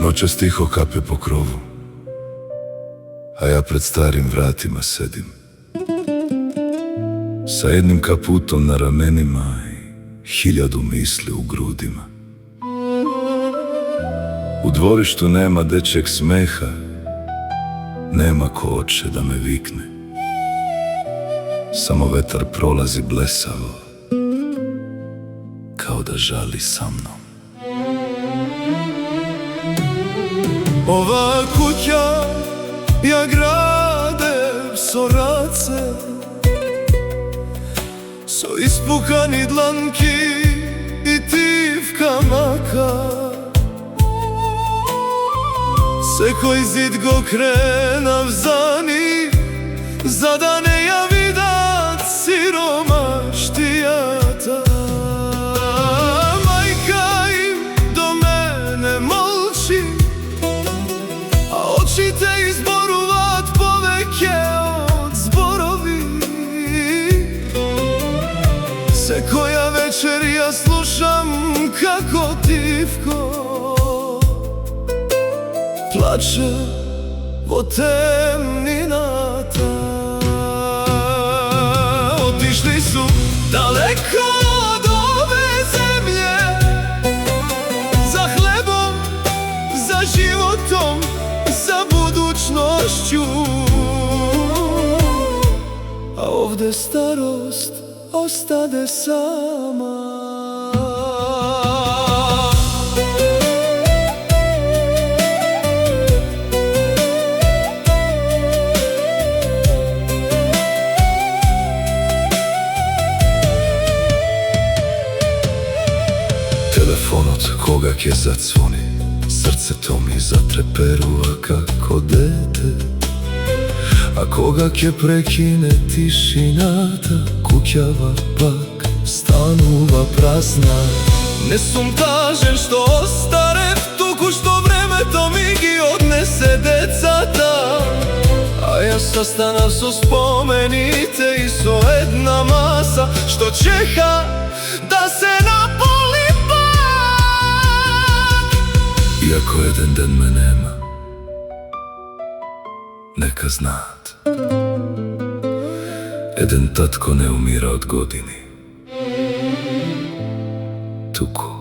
Noćas tiho kape po krovu, a ja pred starim vratima sedim, sa jednim kaputom na ramenima i 1000 misli u grudima. U dvorištu nema dečjeg smeha, nema ko oče da me vikne. Samo vetar prolazi blesavo, kao da žali sa mnom. Ova kuća ja gradem so race, so ispukani dlanki i tivka maka. Se koji zid go krenav za njih, za da ne ja vidat siromaštijata. Majka im do mene molči, a oči te izboruvat poveke od zborovi. Se koja večer ja slušam kako tivko plače vo temninata. Otišli su daleko od ove zemlje, za hlebom, za životom, za budućnošću. A ovde starost ostade sama. Telefon od koga ke zacvoni, srce to mi zatreperува kako dete. A koga ke prekine tišiната, kuќава пак станува празна. Не сум тажен што остарев, туку што времето ми ги однесе децата. А јас останав со спомените и со една маса што чека да се наполи пак. Иако еден ден ме нема, нека знаат, еден татко не умира од години, туку